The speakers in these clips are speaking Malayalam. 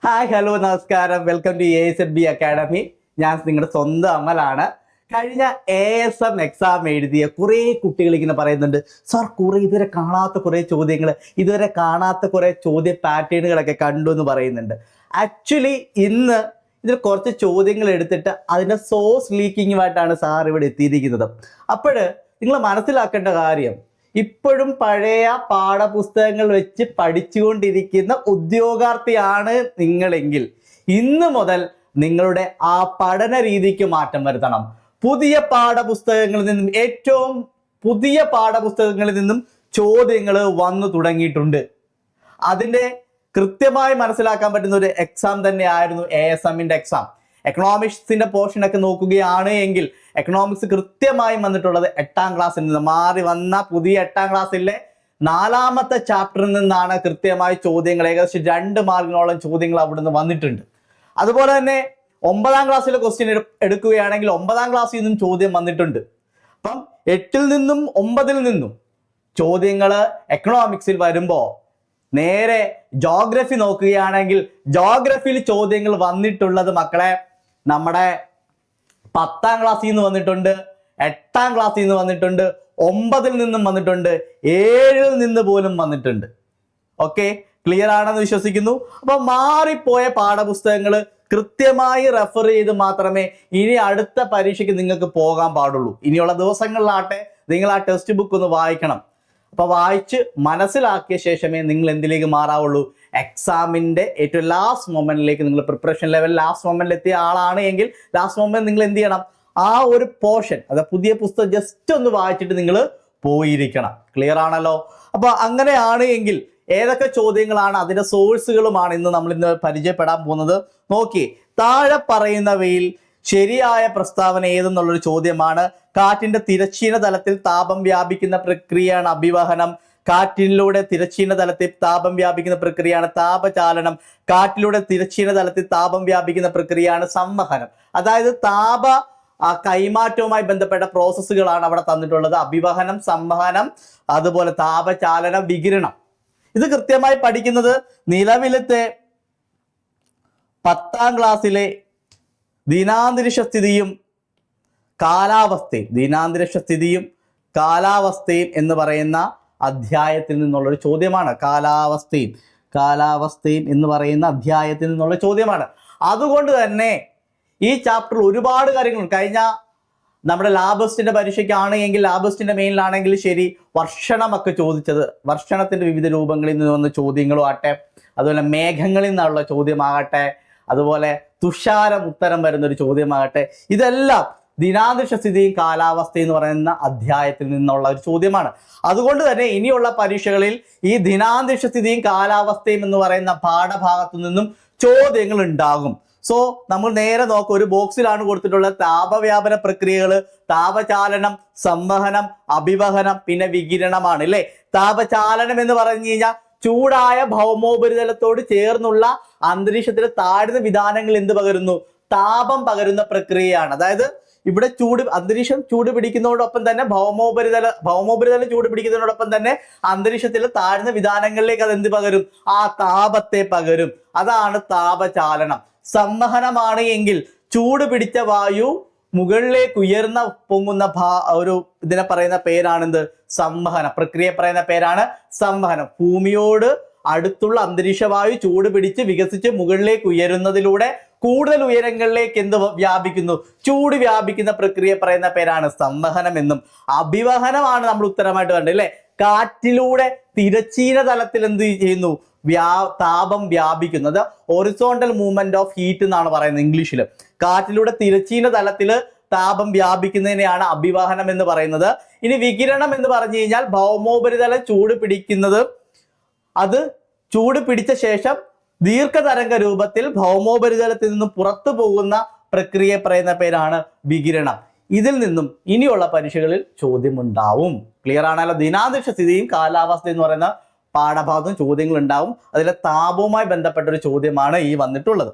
ഹായ് ഹലോ നമസ്കാരം, വെൽക്കം ടു ASB അക്കാഡമി. ഞാൻ നിങ്ങളുടെ സ്വന്തം അമലാണ്. കഴിഞ്ഞ ASM എക്സാം എഴുതിയ കുറേ കുട്ടികൾ ഇങ്ങനെ പറയുന്നുണ്ട്, സാർ ഇതുവരെ കാണാത്ത കുറേ ചോദ്യങ്ങൾ, ഇതുവരെ കാണാത്ത കുറേ ചോദ്യ പാറ്റേണുകളൊക്കെ കണ്ടു എന്ന് പറയുന്നുണ്ട്. ആക്ച്വലി ഇന്ന് ഇതിൽ കുറച്ച് ചോദ്യങ്ങൾ എടുത്തിട്ട് അതിൻ്റെ സോഴ്സ് ലീക്കിങ്ങുമായിട്ടാണ് സാർ ഇവിടെ എത്തിയിരിക്കുന്നത്. അപ്പോൾ നിങ്ങൾ മനസ്സിലാക്കേണ്ട കാര്യം, ഇപ്പോഴും പഴയ പാഠപുസ്തകങ്ങൾ വെച്ച് പഠിച്ചുകൊണ്ടിരിക്കുന്ന ഉദ്യോഗാർത്ഥിയാണ് നിങ്ങളെങ്കിൽ ഇന്ന് മുതൽ നിങ്ങളുടെ ആ പഠന രീതിക്ക് മാറ്റം വരുത്തണം. പുതിയ പാഠപുസ്തകങ്ങളിൽ നിന്നും, ഏറ്റവും പുതിയ പാഠപുസ്തകങ്ങളിൽ നിന്നും ചോദ്യങ്ങൾ വന്നു തുടങ്ങിയിട്ടുണ്ട്. അതിൻ്റെ കൃത്യമായി മനസ്സിലാക്കാൻ പറ്റുന്ന ഒരു എക്സാം തന്നെയായിരുന്നു ASMന്റെ എക്സാം. എക്കണോമിക്സിന്റെ പോർഷനൊക്കെ നോക്കുകയാണ് എങ്കിൽ എക്കണോമിക്സ് കൃത്യമായി വന്നിട്ടുള്ളത് 8ാം ക്ലാസ്സിൽ നിന്ന് മാറി വന്ന പുതിയ 8ാം ക്ലാസ്സിലെ 4ാമത്തെ ചാപ്റ്ററിൽ നിന്നാണ് കൃത്യമായി ചോദ്യങ്ങൾ, ഏകദേശം 2 മാർക്കിനോളം ചോദ്യങ്ങൾ അവിടുന്ന് വന്നിട്ടുണ്ട്. അതുപോലെ തന്നെ 9ാം ക്ലാസ്സിലെ ക്വസ്റ്റ്യൻ എടുക്കുകയാണെങ്കിൽ 9ാം ക്ലാസ്സിൽ നിന്നും ചോദ്യം വന്നിട്ടുണ്ട്. അപ്പം 8ൽ നിന്നും 9ൽ നിന്നും ചോദ്യങ്ങൾ എക്കണോമിക്സിൽ വരുമ്പോൾ നേരെ ജോഗ്രഫി നോക്കുകയാണെങ്കിൽ ജോഗ്രഫിയിൽ ചോദ്യങ്ങൾ വന്നിട്ടുള്ളത് മക്കളെ നമ്മുടെ 10ാം ക്ലാസ്സിൽ നിന്ന് വന്നിട്ടുണ്ട്, 8ാം ക്ലാസ്സിൽ നിന്ന് വന്നിട്ടുണ്ട്, 9ൽ നിന്നും വന്നിട്ടുണ്ട്, 7ൽ നിന്ന് പോലും വന്നിട്ടുണ്ട്. ഓക്കെ, ക്ലിയർ ആണെന്ന് വിശ്വസിക്കുന്നു. അപ്പൊ മാറിപ്പോയ പാഠപുസ്തകങ്ങൾ കൃത്യമായി റെഫർ ചെയ്ത് മാത്രമേ ഇനി അടുത്ത പരീക്ഷയ്ക്ക് നിങ്ങൾക്ക് പോകാൻ പാടുള്ളൂ. ഇനിയുള്ള ദിവസങ്ങളിലാട്ടെ നിങ്ങൾ ആ ടെക്സ്റ്റ് ബുക്ക് ഒന്ന് വായിക്കണം. അപ്പൊ വായിച്ച് മനസ്സിലാക്കിയ ശേഷമേ നിങ്ങൾ എന്തിലേക്ക് മാറാവുള്ളൂ, എക്സാമിന്റെ ഏറ്റവും ലാസ്റ്റ് മൊമെന്റിലേക്ക്. നിങ്ങൾ പ്രിപ്പറേഷൻ ലെവൽ ലാസ്റ്റ് മൊമെന്റിൽ എത്തിയ ആളാണ് എങ്കിൽ ലാസ്റ്റ് മൊമെന്റ് നിങ്ങൾ എന്ത് ചെയ്യണം, ആ ഒരു പോർഷൻ, അതായത് പുതിയ പുസ്തകം ജസ്റ്റ് ഒന്ന് വായിച്ചിട്ട് നിങ്ങൾ പോയിരിക്കണം. ക്ലിയർ ആണല്ലോ? അപ്പൊ അങ്ങനെയാണ് എങ്കിൽ ഏതൊക്കെ ചോദ്യങ്ങളാണ്, അതിന്റെ സോഴ്സുകളുമാണ് നമ്മൾ ഇന്ന് പരിചയപ്പെടാൻ പോകുന്നത്. നോക്കി, താഴെ പറയുന്നവയിൽ ശരിയായ പ്രസ്താവന ഏതെന്നുള്ളൊരു ചോദ്യമാണ്. കാറ്റിന്റെ തിരശ്ചീന തലത്തിൽ താപം വ്യാപിക്കുന്ന പ്രക്രിയയാണ് അഭിവഹനം. കാറ്റിലൂടെ തിരശ്ചീന തലത്തിൽ താപം വ്യാപിക്കുന്ന പ്രക്രിയയാണ് താപചാലനം. കാറ്റിലൂടെ തിരശ്ചീന തലത്തിൽ താപം വ്യാപിക്കുന്ന പ്രക്രിയയാണ് സംവഹനം. അതായത് താപ കൈമാറ്റവുമായി ബന്ധപ്പെട്ട പ്രോസസ്സുകളാണ് അവിടെ തന്നിട്ടുള്ളത്. അഭിവഹനം, സംവഹനം, അതുപോലെ താപചാലനം, വികിരണം. ഇത് കൃത്യമായി പഠിക്കുന്നത് നിലവിലത്തെ 10ാം ക്ലാസ്സിലെ ദിനാന്തരീക്ഷ സ്ഥിതിയും കാലാവസ്ഥയും എന്ന് പറയുന്ന അധ്യായത്തിൽ നിന്നുള്ളൊരു ചോദ്യമാണ്. കാലാവസ്ഥയും എന്ന് പറയുന്ന അധ്യായത്തിൽ നിന്നുള്ള ചോദ്യമാണ്. അതുകൊണ്ട് തന്നെ ഈ ചാപ്റ്ററിൽ ഒരുപാട് കാര്യങ്ങൾ, കഴിഞ്ഞ നമ്മുടെ ലാബസ്റ്റിന്റെ പരീക്ഷയ്ക്കാണ് എങ്കിൽ ലാബസ്റ്റിന്റെ മെയിനിലാണെങ്കിൽ ശരി, വർഷണമൊക്കെ ചോദിച്ചത്, വർഷണത്തിന്റെ വിവിധ രൂപങ്ങളിൽ നിന്ന് വന്ന ചോദ്യങ്ങളും ആട്ടെ, അതുപോലെ മേഘങ്ങളിൽ നിന്നുള്ള ചോദ്യമാകട്ടെ, അതുപോലെ തുഷാരം ഉത്തരം വരുന്ന ഒരു ചോദ്യമാകട്ടെ, ഇതെല്ലാം ദിനാന്തരീക്ഷ സ്ഥിതിയും കാലാവസ്ഥയും എന്ന് പറയുന്ന അധ്യായത്തിൽ നിന്നുള്ള ഒരു ചോദ്യമാണ്. അതുകൊണ്ട് തന്നെ ഇനിയുള്ള പരീക്ഷകളിൽ ഈ ദിനാന്തരീക്ഷ സ്ഥിതിയും കാലാവസ്ഥയും എന്ന് പറയുന്ന പാഠഭാഗത്തു നിന്നും ചോദ്യങ്ങൾ ഉണ്ടാകും. സോ നമ്മൾ നേരെ നോക്കുക, ഒരു ബോക്സിലാണ് കൊടുത്തിട്ടുള്ളത് താപവ്യാപന പ്രക്രിയകൾ, താപചാലനം, സംവഹനം, അഭിവഹനം, പിന്നെ വികിരണമാണ് അല്ലേ. താപചാലനം എന്ന് പറഞ്ഞു കഴിഞ്ഞാൽ ചൂടായ ഭൗമോപരിതലത്തോട് ചേർന്നുള്ള അന്തരീക്ഷത്തിലെ താഴ്ന്ന വിധാനങ്ങൾ എന്ത് പകരുന്നു, താപം പകരുന്ന പ്രക്രിയയാണ്. അതായത് ഇവിടെ അന്തരീക്ഷം ചൂട് പിടിക്കുന്നതോടൊപ്പം തന്നെ ഭൗമോപരിതലം ചൂട് പിടിക്കുന്നതോടൊപ്പം തന്നെ അന്തരീക്ഷത്തിലെ താഴ്ന്ന വിധാനങ്ങളിലേക്ക് അത് എന്ത് പകരും, ആ താപത്തെ പകരും. അതാണ് താപചാലനം. സംവഹനമാണ് എങ്കിൽ ചൂട് പിടിച്ച വായു മുകളിലേക്ക് ഉയർന്ന പൊങ്ങുന്ന ഒരു ഇതിനെ പറയുന്ന പേരാണെന്ത്, സംവഹന പ്രക്രിയ പറയുന്ന പേരാണ് സംവഹനം. ഭൂമിയോട് അടുത്തുള്ള അന്തരീക്ഷവായു ചൂട് പിടിച്ച് വികസിച്ച് മുകളിലേക്ക് ഉയരുന്നതിലൂടെ കൂടുതൽ ഉയരങ്ങളിലേക്ക് എന്ത് വ്യാപിക്കുന്നു, ചൂട് വ്യാപിക്കുന്ന പ്രക്രിയ പറയുന്ന പേരാണ് സംവഹനം എന്നും. അഭിവഹനമാണ് നമ്മൾ ഉത്തരമായിട്ട് കണ്ടത് അല്ലേ. കാറ്റിലൂടെ തിരശ്ചീന തലത്തിൽ എന്ത് ചെയ്യുന്നു, താപം വ്യാപിക്കുന്നത്. ഹൊറിസോണ്ടൽ മൂവ്മെന്റ് ഓഫ് ഹീറ്റ് എന്നാണ് പറയുന്നത് ഇംഗ്ലീഷിൽ. കാറ്റിലൂടെ തിരശ്ചീന തലത്തിൽ താപം വ്യാപിക്കുന്നതിനെയാണ് അഭിവഹനം എന്ന് പറയുന്നത്. ഇനി വികിരണം എന്ന് പറഞ്ഞു കഴിഞ്ഞാൽ ഭൗമോപരിതലം ചൂട് പിടിക്കുന്നത്, അത് ചൂട് പിടിച്ച ശേഷം ദീർഘതരംഗ രൂപത്തിൽ ഭൗമോപരിതലത്തിൽ നിന്നും പുറത്തു പോകുന്ന പ്രക്രിയ പറയുന്ന പേരാണ് വികിരണം. ഇതിൽ നിന്നും ഇനിയുള്ള പരീക്ഷകളിൽ ചോദ്യമുണ്ടാവും. ക്ലിയർ ആണല്ലോ? ദിനാന്തരീക്ഷ സ്ഥിതിയും കാലാവസ്ഥ എന്ന് പറയുന്ന പാഠഭാഗത്തും ചോദ്യങ്ങൾ ഉണ്ടാവും. അതിലെ താപവുമായി ബന്ധപ്പെട്ട ഒരു ചോദ്യമാണ് ഈ വന്നിട്ടുള്ളത്.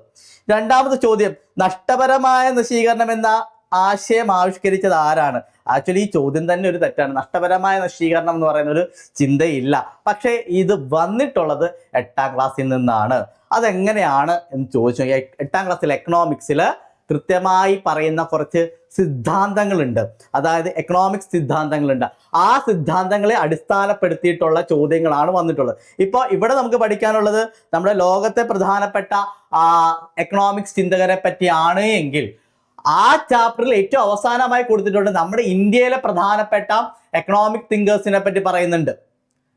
രണ്ടാമത്തെ ചോദ്യം, നഷ്ടപരമായ നശീകരണം എന്ന ആശയം ആവിഷ്കരിച്ചത് ആരാണ്? ആക്ച്വലി ഈ ചോദ്യം തന്നെ ഒരു തെറ്റാണ്. നഷ്ടപരമായ നശീകരണം എന്ന് പറയുന്ന ഒരു ചിന്തയില്ല. പക്ഷേ ഇത് വന്നിട്ടുള്ളത് 8ാം ക്ലാസ്സിൽ നിന്നാണ്. അതെങ്ങനെയാണ് എന്ന് ചോദിച്ചു. 8ാം ക്ലാസ്സിൽ എക്കണോമിക്സിൽ കൃത്യമായി പറയുന്ന കുറച്ച് സിദ്ധാന്തങ്ങളുണ്ട്. അതായത് എക്കണോമിക്സ് സിദ്ധാന്തങ്ങളുണ്ട്. ആ സിദ്ധാന്തങ്ങളെ അടിസ്ഥാനപ്പെടുത്തിയിട്ടുള്ള ചോദ്യങ്ങളാണ് വന്നിട്ടുള്ളത്. ഇപ്പോൾ ഇവിടെ നമുക്ക് പഠിക്കാനുള്ളത് നമ്മുടെ ലോകത്തെ പ്രധാനപ്പെട്ട എക്കണോമിക്സ് ചിന്തകരെ പറ്റിയാണ് എങ്കിൽ ആ ചാപ്റ്ററിൽ ഏറ്റവും അവസാനമായി കൊടുത്തിട്ടുണ്ട് നമ്മുടെ ഇന്ത്യയിലെ പ്രധാനപ്പെട്ട എക്കണോമിക് തിങ്കേഴ്സിനെ പറ്റി പറയുന്നുണ്ട്.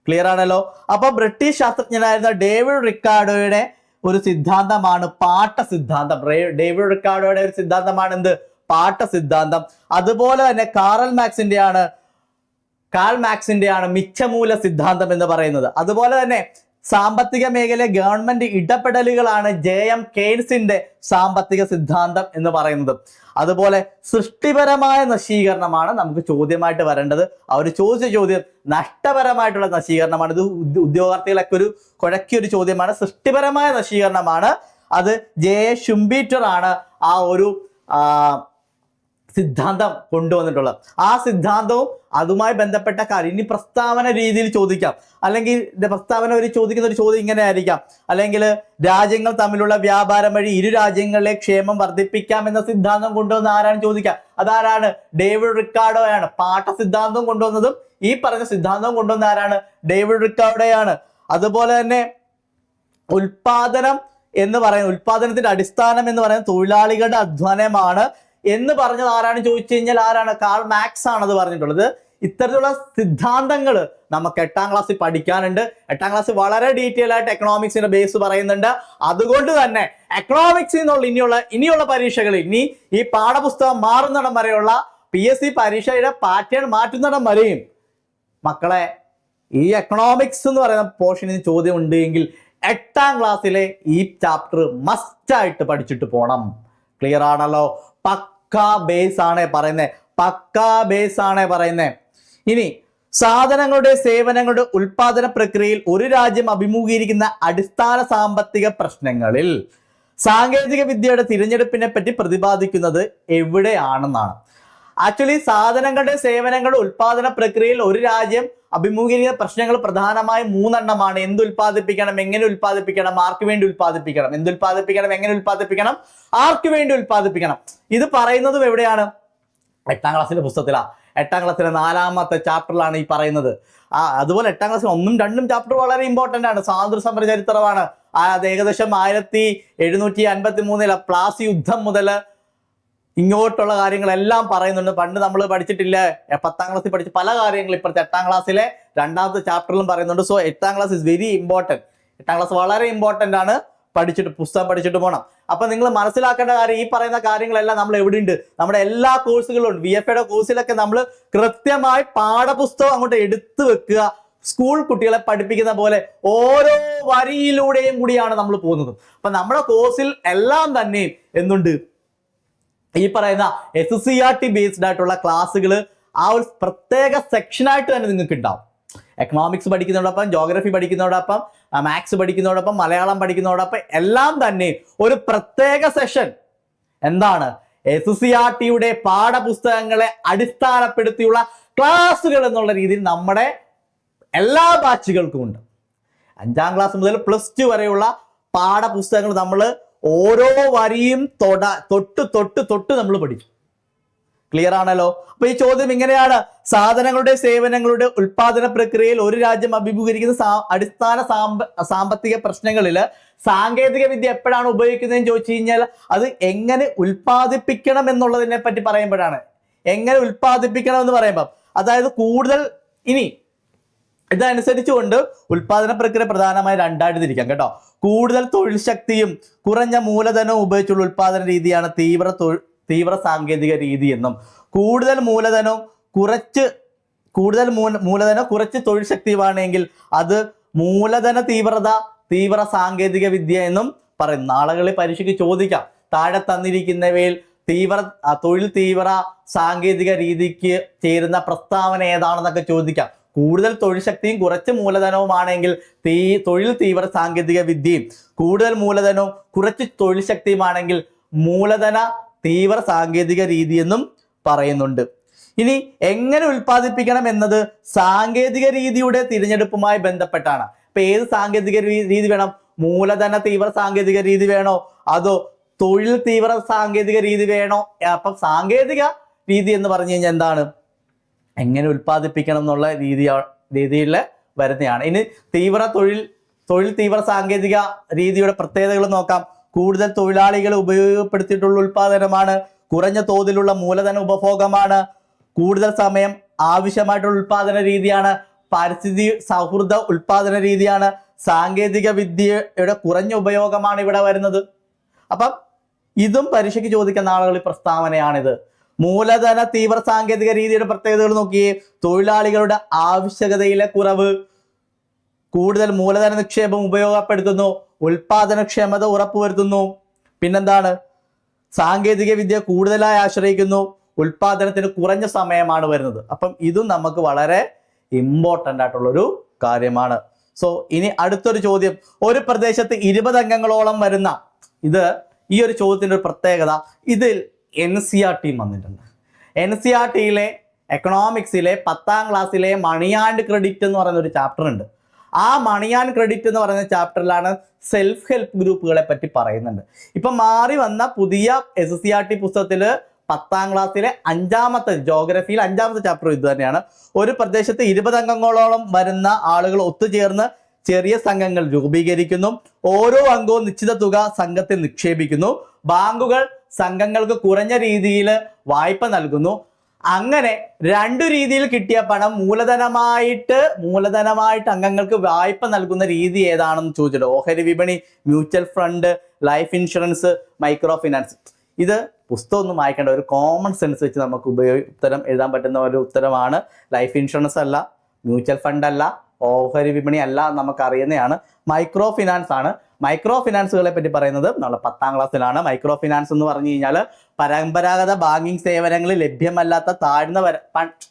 ക്ലിയർ ആണല്ലോ? അപ്പൊ ബ്രിട്ടീഷ് ശാസ്ത്രജ്ഞനായിരുന്ന ഡേവിഡ് റിക്കാർഡോയുടെ ഒരു സിദ്ധാന്തമാണ് പാട്ട സിദ്ധാന്തം. ഡേവിഡ് റിക്കാർഡോയുടെ ഒരു സിദ്ധാന്തമാണ് എന്ത്? പാട്ട സിദ്ധാന്തം. അതുപോലെ തന്നെ കാൾ മാക്സിന്റെയാണ് മിച്ചമൂല സിദ്ധാന്തം എന്ന് പറയുന്നത്. അതുപോലെ തന്നെ സാമ്പത്തിക മേഖലയിലെ ഗവൺമെന്റ് ഇടപെടലുകളാണ് JM കെയ്ൻസിന്റെ സാമ്പത്തിക സിദ്ധാന്തം എന്ന് പറയുന്നത്. അതുപോലെ സൃഷ്ടിപരമായ നശീകരണമാണ് നമുക്ക് ചോദ്യമായിട്ട് വരേണ്ടത്. അവർ ചോദിച്ച ചോദ്യം നഷ്ടപരമായിട്ടുള്ള നശീകരണമാണ്. ഇത് ഉദ്യോഗാർത്ഥികളൊക്കെ ഒരു കുഴക്കിയൊരു ചോദ്യമാണ്. സൃഷ്ടിപരമായ നശീകരണമാണ്. അത് JA ഷുംബീറ്റർ ആണ് ആ ഒരു സിദ്ധാന്തം കൊണ്ടുവന്നിട്ടുള്ളത്. ആ സിദ്ധാന്തവും അതുമായി ബന്ധപ്പെട്ട കാര്യം ഇനി പ്രസ്താവന രീതിയിൽ ചോദിക്കാം. അല്ലെങ്കിൽ പ്രസ്താവന ഒരു ചോദിക്കുന്ന ഒരു ചോദ്യം ഇങ്ങനെ ആയിരിക്കാം. അല്ലെങ്കിൽ രാജ്യങ്ങൾ തമ്മിലുള്ള വ്യാപാരം വഴി ഇരു രാജ്യങ്ങളിലെ ക്ഷേമം വർദ്ധിപ്പിക്കാം എന്ന സിദ്ധാന്തം കൊണ്ടുവന്ന ആരാണ് ചോദിക്കാം? അതാരാണ്? ഡേവിഡ് റിക്കാർഡോയാണ്. പാട്ട സിദ്ധാന്തം കൊണ്ടുവന്നതും ഈ പറഞ്ഞ സിദ്ധാന്തം കൊണ്ടുവന്ന ആരാണ്? ഡേവിഡ് റിക്കാർഡോയാണ്. അതുപോലെ തന്നെ ഉൽപാദനത്തിന്റെ അടിസ്ഥാനം എന്ന് പറയുന്നത് തൊഴിലാളികളുടെ അധ്വാനമാണ് എന്ന് പറഞ്ഞത് ആരാണ് ചോദിച്ചു കഴിഞ്ഞാൽ ആരാണ്? കാൾ മാക്സ് ആണ് അത് പറഞ്ഞിട്ടുള്ളത്. ഇത്തരത്തിലുള്ള സിദ്ധാന്തങ്ങൾ നമുക്ക് 8ാം ക്ലാസ്സിൽ പഠിക്കാനുണ്ട്. 8ാം ക്ലാസ് വളരെ ഡീറ്റെയിൽ ആയിട്ട് എക്കണോമിക്സിന്റെ ബേസ് പറയുന്നുണ്ട്. അതുകൊണ്ട് തന്നെ എക്കണോമിക്സിൽ നിന്നുള്ള ഇനിയുള്ള പരീക്ഷകളിൽ ഇനി ഈ പാഠപുസ്തകം മാറുന്നിടം വരെയുള്ള PSC പരീക്ഷയുടെ പാറ്റേൺ മാറ്റുന്നിടം വരെയും മക്കളെ ഈ എക്കണോമിക്സ് എന്ന് പറയുന്ന പോർഷനിൽ ചോദ്യം ഉണ്ട് എങ്കിൽ 8ാം ക്ലാസ്സിലെ ഈ ചാപ്റ്റർ മസ്റ്റ് ആയിട്ട് പഠിച്ചിട്ട് പോകണം. ക്ലിയർ ആണല്ലോ? പക്കാ ബേസ് ആണ് പറയുന്നത്. ഇനി സാധനങ്ങളുടെ സേവനങ്ങളുടെ ഉൽപാദന പ്രക്രിയയിൽ ഒരു രാജ്യം അഭിമുഖീകരിക്കുന്ന അടിസ്ഥാന സാമ്പത്തിക പ്രശ്നങ്ങളിൽ സാങ്കേതിക വിദ്യയുടെ തിരഞ്ഞെടുപ്പിനെ പറ്റി പ്രതിപാദിക്കുന്നത് എവിടെയാണെന്നാണ്. ആക്ച്വലി സാധനങ്ങളുടെ സേവനങ്ങളുടെ ഉൽപാദന പ്രക്രിയയിൽ ഒരു രാജ്യം അഭിമുഖീകരിക്കുന്ന പ്രശ്നങ്ങൾ പ്രധാനമായും 3 എണ്ണമാണ്. എന്തുൽപാദിപ്പിക്കണം, എങ്ങനെ ഉൽപ്പാദിപ്പിക്കണം, ആർക്ക് വേണ്ടി ഉൽപ്പാദിപ്പിക്കണം. എന്തുൽപ്പാദിപ്പിക്കണം, എങ്ങനെ ഉൽപ്പാദിപ്പിക്കണം, ആർക്ക് വേണ്ടി ഉൽപ്പാദിപ്പിക്കണം. ഇത് പറയുന്നതും എവിടെയാണ്? 8ാം ക്ലാസ്സിന്റെ പുസ്തകത്തിലാണ്. 8ാം ക്ലാസ്സിലെ 4ാമത്തെ ചാപ്റ്ററിലാണ് ഈ പറയുന്നത്. അതുപോലെ 8ാം ക്ലാസ്സിൽ 1ഉം 2ഉം ചാപ്റ്റർ വളരെ ഇമ്പോർട്ടന്റ് ആണ്. സ്വാതന്ത്ര്യ സമര ചരിത്രമാണ്. അത് ഏകദേശം 1753 പ്ലാസി യുദ്ധം മുതൽ ഇങ്ങോട്ടുള്ള കാര്യങ്ങളെല്ലാം പറയുന്നുണ്ട്. പണ്ട് നമ്മൾ പഠിച്ചിട്ടില്ല, 10ാം ക്ലാസ്സിൽ പഠിച്ച പല കാര്യങ്ങളും ഇപ്പോഴത്തെ 8ാം ക്ലാസ്സിലെ 2ാമത്തെ ചാപ്റ്ററിലും പറയുന്നുണ്ട്. So 8ാം class is very important. 8ാം class വളരെ ഇമ്പോർട്ടൻ്റ് ആണ്. പുസ്തകം പഠിച്ചിട്ട് പോകണം. അപ്പൊ നിങ്ങൾ മനസ്സിലാക്കേണ്ട കാര്യം, ഈ പറയുന്ന കാര്യങ്ങളെല്ലാം നമ്മൾ എവിടെയുണ്ട്? നമ്മുടെ എല്ലാ കോഴ്സുകളും ഉണ്ട്. VFAയുടെ കോഴ്സിലൊക്കെ നമ്മൾ കൃത്യമായി പാഠപുസ്തകം അങ്ങോട്ട് എടുത്തു വെക്കുക. സ്കൂൾ കുട്ടികളെ പഠിപ്പിക്കുന്ന പോലെ ഓരോ വരിയിലൂടെയും കൂടിയാണ് നമ്മൾ പോകുന്നത്. അപ്പൊ നമ്മുടെ കോഴ്സിൽ എല്ലാം തന്നെ എന്തുണ്ട്? ഈ പറയുന്ന SCERT ബേസ്ഡ് ആയിട്ടുള്ള ക്ലാസ്സുകൾ ആ ഒരു പ്രത്യേക സെക്ഷനായിട്ട് തന്നെ നിങ്ങൾക്ക് ഉണ്ടാവും. എക്കണോമിക്സ് പഠിക്കുന്നതോടൊപ്പം, ജോഗ്രഫി പഠിക്കുന്നതോടൊപ്പം, മാത്സ് പഠിക്കുന്നതോടൊപ്പം, മലയാളം പഠിക്കുന്നതോടൊപ്പം എല്ലാം തന്നെ ഒരു പ്രത്യേക സെഷൻ എന്താണ്? SCERTയുടെ പാഠപുസ്തകങ്ങളെ അടിസ്ഥാനപ്പെടുത്തിയുള്ള ക്ലാസ്സുകൾ എന്നുള്ള രീതിയിൽ നമ്മുടെ എല്ലാ ബാച്ചുകൾക്കും ഉണ്ട്. 5ാം ക്ലാസ് മുതൽ +2 വരെയുള്ള പാഠപുസ്തകങ്ങൾ നമ്മൾ ഓരോ വരിയും തൊട്ട് നമ്മൾ പഠിച്ചു. ക്ലിയർ ആണല്ലോ? അപ്പൊ ഈ ചോദ്യം ഇങ്ങനെയാണ്: സാധനങ്ങളുടെ സേവനങ്ങളുടെ ഉൽപാദന പ്രക്രിയയിൽ ഒരു രാജ്യം അഭിമുഖീകരിക്കുന്ന അടിസ്ഥാന സാമ്പത്തിക പ്രശ്നങ്ങളിൽ സാങ്കേതിക വിദ്യ എപ്പോഴാണ് ഉപയോഗിക്കുന്നതെന്ന് ചോദിച്ചു കഴിഞ്ഞാൽ അത് എങ്ങനെ ഉൽപ്പാദിപ്പിക്കണം എന്നുള്ളതിനെ പറ്റി പറയുമ്പോഴാണ്. എങ്ങനെ ഉൽപ്പാദിപ്പിക്കണം എന്ന് പറയുമ്പോൾ അതായത് കൂടുതൽ ഇനി ഇതനുസരിച്ചുകൊണ്ട് ഉൽപാദന പ്രക്രിയ പ്രധാനമായി 2ആയിട്ട് തിരിക്കാം കേട്ടോ. കൂടുതൽ തൊഴിൽ ശക്തിയും കുറഞ്ഞ മൂലധനവും ഉപയോഗിച്ചുള്ള ഉൽപാദന രീതിയാണ് തീവ്ര സാങ്കേതിക രീതി എന്നും, കൂടുതൽ മൂലധനം കുറച്ച് തൊഴിൽ ശക്തിയുമാണെങ്കിൽ അത് മൂലധന തീവ്ര സാങ്കേതിക വിദ്യ എന്നും പറയും. നാളുകളിൽ പരീക്ഷയ്ക്ക് ചോദിക്കാം, താഴെ തന്നിരിക്കുന്നവയിൽ തൊഴിൽ തീവ്ര സാങ്കേതിക രീതിക്ക് ചേരുന്ന പ്രസ്താവന ഏതാണെന്നൊക്കെ ചോദിക്കാം. കൂടുതൽ തൊഴിൽ ശക്തിയും കുറച്ച് മൂലധനവുമാണെങ്കിൽ തൊഴിൽ തീവ്ര സാങ്കേതിക വിദ്യയും, കൂടുതൽ മൂലധനവും കുറച്ച് തൊഴിൽ ശക്തിയുമാണെങ്കിൽ മൂലധന തീവ്ര സാങ്കേതിക രീതി എന്നും പറയുന്നുണ്ട്. ഇനി എങ്ങനെ ഉൽപ്പാദിപ്പിക്കണം എന്നത് സാങ്കേതിക രീതിയുടെ തിരഞ്ഞെടുപ്പുമായി ബന്ധപ്പെട്ടാണ്. അപ്പൊ ഏത് സാങ്കേതിക രീതി വേണം? മൂലധന തീവ്ര സാങ്കേതിക രീതി വേണോ, അതോ തൊഴിൽ തീവ്ര സാങ്കേതിക രീതി വേണോ? അപ്പൊ സാങ്കേതിക രീതി എന്ന് പറഞ്ഞു കഴിഞ്ഞാൽ എന്താണ്? എങ്ങനെ ഉൽപ്പാദിപ്പിക്കണം എന്നുള്ള രീതിയിൽ വരുന്നതാണ്. ഇനി തൊഴിൽ തീവ്ര സാങ്കേതിക രീതിയുടെ പ്രത്യേകതകൾ നോക്കാം. കൂടുതൽ തൊഴിലാളികളെ ഉപയോഗപ്പെടുത്തിയിട്ടുള്ള ഉൽപാദനമാണ്, കുറഞ്ഞ തോതിലുള്ള മൂലധന ഉപഭോഗമാണ്, കൂടുതൽ സമയം ആവശ്യമായിട്ടുള്ള ഉൽപാദന രീതിയാണ്, പരിസ്ഥിതി സൗഹൃദ ഉൽപാദന രീതിയാണ്, സാങ്കേതിക വിദ്യയുടെ കുറഞ്ഞ ഉപയോഗമാണ് ഇവിടെ വരുന്നത്. അപ്പം ഇതും പരീക്ഷയ്ക്ക് ചോദിക്കുന്ന ആളുകളിൽ പ്രസ്താവനയാണിത്. മൂലധന തീവ്ര സാങ്കേതിക രീതിയുടെ പ്രത്യേകതകൾ നോക്കിയേ. തൊഴിലാളികളുടെ ആവശ്യകതയിലെ കുറവ്, കൂടുതൽ മൂലധന നിക്ഷേപം ഉപയോഗപ്പെടുത്തുന്നു, ഉൽപാദനക്ഷമത ഉറപ്പുവരുത്തുന്നു, പിന്നെന്താണ്? സാങ്കേതിക വിദ്യ കൂടുതലായി ആശ്രയിക്കുന്നു, ഉൽപാദനത്തിന് കുറഞ്ഞ സമയമാണ് വരുന്നത്. അപ്പം ഇതും നമുക്ക് വളരെ ഇമ്പോർട്ടൻ്റ് ആയിട്ടുള്ളൊരു കാര്യമാണ്. സോ ഇനി അടുത്തൊരു ചോദ്യം. ഒരു പ്രദേശത്ത് 20 അംഗങ്ങളോളം വരുന്ന ഈ ഒരു ചോദ്യത്തിൻ്റെ ഒരു പ്രത്യേകത, ഇതിൽ NCERT വന്നിട്ടുണ്ട്. NCERTയിലെ എക്കണോമിക്സിലെ 10ാം ക്ലാസ്സിലെ മണി ആൻഡ് ക്രെഡിറ്റ് എന്ന് പറയുന്ന ഒരു ചാപ്റ്റർ ഉണ്ട്. ആ മണി ആൻഡ് ക്രെഡിറ്റ് എന്ന് പറയുന്ന ചാപ്റ്ററിലാണ് സെൽഫ് ഹെൽപ്പ് ഗ്രൂപ്പുകളെ പറ്റി പറയുന്നുണ്ട്. ഇപ്പം മാറി വന്ന പുതിയ SCERT പുസ്തകത്തിൽ 10ാം ക്ലാസ്സിലെ ജോഗ്രഫിയിൽ 5ാമത്തെ ചാപ്റ്റർ ഇത് തന്നെയാണ്. ഒരു പ്രദേശത്ത് 20 അംഗങ്ങളോളം വരുന്ന ആളുകൾ ഒത്തുചേർന്ന് ചെറിയ സംഘങ്ങൾ രൂപീകരിക്കുന്നു. ഓരോ അംഗവും നിശ്ചിത തുക സംഘത്തിൽ നിക്ഷേപിക്കുന്നു. ബാങ്കുകൾ സംഘങ്ങൾക്ക് കുറഞ്ഞ രീതിയിൽ വായ്പ നൽകുന്നു. അങ്ങനെ 2 രീതിയിൽ കിട്ടിയ പണം മൂലധനമായിട്ട് അംഗങ്ങൾക്ക് വായ്പ നൽകുന്ന രീതി ഏതാണെന്ന് ചോദിച്ചിട്ട്, ഓഹരി വിപണി, mutual fund, life insurance, micro finance. ഇത് പുസ്തകമൊന്നും വായിക്കേണ്ട, ഒരു കോമൺ സെൻസ് വെച്ച് നമുക്ക് ഉത്തരം എഴുതാൻ പറ്റുന്ന ഒരു ഉത്തരമാണ്. ലൈഫ് ഇൻഷുറൻസ് അല്ല, മ്യൂച്വൽ ഫണ്ട് അല്ല, ഓഹരി വിപണി അല്ല, നമുക്ക് അറിയുന്നതാണ്. മൈക്രോ ഫിനാൻസ് ആണ്. മൈക്രോ ഫിനാൻസുകളെ പറ്റി പറയുന്നത് നമ്മൾ 10ാം ക്ലാസ്സിലാണ്. മൈക്രോ ഫിനാൻസ് എന്ന് പറഞ്ഞു കഴിഞ്ഞാൽ പരമ്പരാഗത ബാങ്കിങ് സേവനങ്ങളിൽ ലഭ്യമല്ലാത്ത താഴ്ന്ന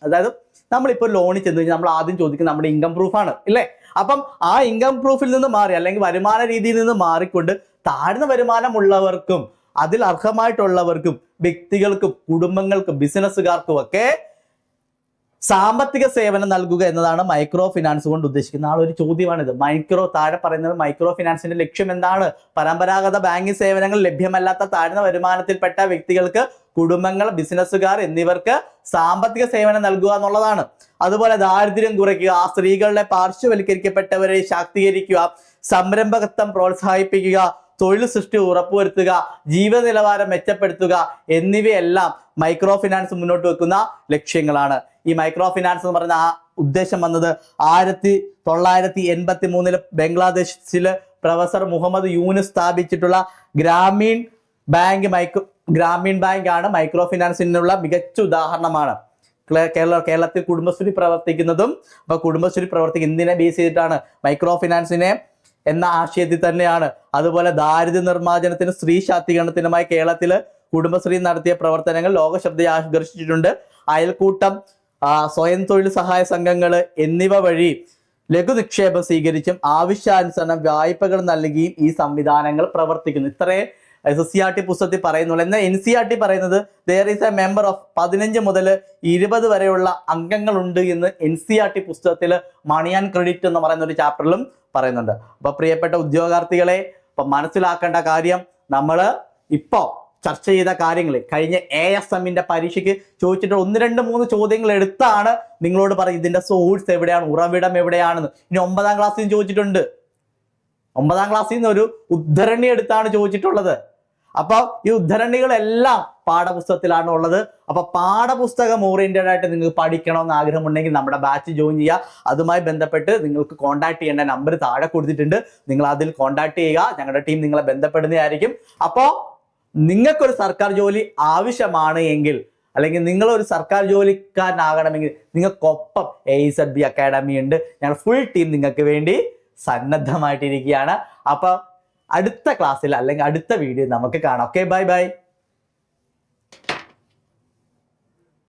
അതായത് നമ്മളിപ്പോൾ ലോണിൽ ചെന്ന് കഴിഞ്ഞാൽ നമ്മൾ ആദ്യം ചോദിക്കുന്നത് നമ്മുടെ ഇൻകം പ്രൂഫാണ്, ഇല്ലേ? അപ്പം ആ ഇൻകം പ്രൂഫിൽ നിന്ന് മാറി, അല്ലെങ്കിൽ വരുമാന രീതിയിൽ നിന്ന് മാറിക്കൊണ്ട് താഴ്ന്ന വരുമാനമുള്ളവർക്കും അതിൽ അർഹമായിട്ടുള്ളവർക്കും വ്യക്തികൾക്കും കുടുംബങ്ങൾക്കും ബിസിനസ്സുകാർക്കും ഒക്കെ സാമ്പത്തിക സേവനം നൽകുക എന്നതാണ് മൈക്രോ ഫിനാൻസ് കൊണ്ട് ഉദ്ദേശിക്കുന്ന ഒരു ചോദ്യമാണിത്. താഴെ പറയുന്നത് മൈക്രോ ഫിനാൻസിന്റെ ലക്ഷ്യം എന്താണ്? പരമ്പരാഗത ബാങ്കിങ് സേവനങ്ങൾ ലഭ്യമല്ലാത്ത താഴ്ന്ന വരുമാനത്തിൽപ്പെട്ട വ്യക്തികൾക്ക്, കുടുംബങ്ങൾ, ബിസിനസ്സുകാർ എന്നിവർക്ക് സാമ്പത്തിക സേവനം നൽകുക എന്നുള്ളതാണ്. അതുപോലെ ദാരിദ്ര്യം കുറയ്ക്കുക, സ്ത്രീകളുടെ പാർശ്വവൽക്കരിക്കപ്പെട്ടവരെ ശാക്തീകരിക്കുക, സംരംഭകത്വം പ്രോത്സാഹിപ്പിക്കുക, തൊഴിൽ സൃഷ്ടി ഉറപ്പുവരുത്തുക, ജീവിത നിലവാരം മെച്ചപ്പെടുത്തുക എന്നിവയെല്ലാം മൈക്രോ ഫിനാൻസ് മുന്നോട്ട് വെക്കുന്ന ലക്ഷ്യങ്ങളാണ്. ഈ മൈക്രോ ഫിനാൻസ് എന്ന് പറയുന്ന ഉദ്ദേശം വന്നത് 1983 ബംഗ്ലാദേശില് പ്രൊഫസർ മുഹമ്മദ് യൂനുസ് സ്ഥാപിച്ചിട്ടുള്ള ഗ്രാമീൺ ബാങ്ക് ആണ് മൈക്രോ ഫിനാൻസിനുള്ള മികച്ച ഉദാഹരണമാണ്. കേരളത്തിൽ കുടുംബശ്രീ പ്രവർത്തിക്കുന്നതും, അപ്പൊ കുടുംബശ്രീ എന്തിനെ ബേസ് ചെയ്തിട്ടാണ്? മൈക്രോ ഫിനാൻസിനെ എന്ന ആശയത്തിൽ തന്നെയാണ്. അതുപോലെ ദാരിദ്ര്യ നിർമ്മാർജ്ജനത്തിനും സ്ത്രീ ശാക്തീകരണത്തിനുമായി കേരളത്തിൽ കുടുംബശ്രീ നടത്തിയ പ്രവർത്തനങ്ങൾ ലോകശ്രദ്ധ ആകർഷിച്ചിട്ടുണ്ട്. അയൽക്കൂട്ടം, സ്വയം തൊഴിൽ സഹായ സംഘങ്ങൾ എന്നിവ വഴി ലഘു നിക്ഷേപം സ്വീകരിച്ചും ആവശ്യാനുസരണം വായ്പകൾ നൽകിയും ഈ സംവിധാനങ്ങൾ പ്രവർത്തിക്കുന്നു. ഇത്രയും SCERT പുസ്തകത്തിൽ പറയുന്നുള്ളൂ. എന്നാൽ NCERT പറയുന്നത് there is a member of 15 മുതൽ 20 വരെയുള്ള അംഗങ്ങളുണ്ട് എന്ന് NCERT പുസ്തകത്തിൽ മണി ആൻഡ് ക്രെഡിറ്റ് എന്ന് പറയുന്ന ഒരു ചാപ്റ്ററിലും പറയുന്നുണ്ട്. അപ്പൊ പ്രിയപ്പെട്ട ഉദ്യോഗാർത്ഥികളെ, മനസ്സിലാക്കേണ്ട കാര്യം, നമ്മൾ ഇപ്പോൾ ചർച്ച ചെയ്ത കാര്യങ്ങൾ കഴിഞ്ഞ ASMന്റെ പരീക്ഷയ്ക്ക് ചോദിച്ചിട്ട് 1, 2, 3 ചോദ്യങ്ങൾ എടുത്താണ് നിങ്ങളോട് പറയും ഇതിന്റെ സോഴ്സ് എവിടെയാണ്, ഉറവിടം എവിടെയാണെന്ന്. ഇനി 9ാം ക്ലാസ്സിൽ ചോദിച്ചിട്ടുണ്ട്. 9ാം ക്ലാസ്സിൽ നിന്ന് ഒരു ഉദ്ധരണി എടുത്താണ് ചോദിച്ചിട്ടുള്ളത്. അപ്പൊ ഈ ഉദ്ധരണികളെല്ലാം പാഠപുസ്തകത്തിലാണ് ഉള്ളത്. അപ്പൊ പാഠപുസ്തകം ഓറിയന്റഡ് ആയിട്ട് നിങ്ങൾക്ക് പഠിക്കണമെന്ന് ആഗ്രഹമുണ്ടെങ്കിൽ നമ്മുടെ ബാച്ച് ജോയിൻ ചെയ്യുക. അതുമായി ബന്ധപ്പെട്ട് നിങ്ങൾക്ക് കോൺടാക്ട് ചെയ്യേണ്ട നമ്പർ താഴെ കൊടുത്തിട്ടുണ്ട്. നിങ്ങൾ അതിൽ കോൺടാക്ട് ചെയ്യുക. ഞങ്ങളുടെ ടീം നിങ്ങളെ ബന്ധപ്പെടുന്നതായിരിക്കും. അപ്പോൾ നിങ്ങൾക്കൊരു സർക്കാർ ജോലി ആവശ്യമാണ് എങ്കിൽ, അല്ലെങ്കിൽ നിങ്ങളൊരു സർക്കാർ ജോലിക്കാരനാകണമെങ്കിൽ നിങ്ങൾക്കൊപ്പം AZB അക്കാഡമി ഉണ്ട്. ഞങ്ങൾ ഫുൾ ടീം നിങ്ങൾക്ക് വേണ്ടി സന്നദ്ധമായിട്ടിരിക്കുകയാണ്. അപ്പൊ അടുത്ത ക്ലാസ്സിൽ അല്ലെങ്കിൽ അടുത്ത വീഡിയോ നമുക്ക് കാണാം. Okay, bye bye.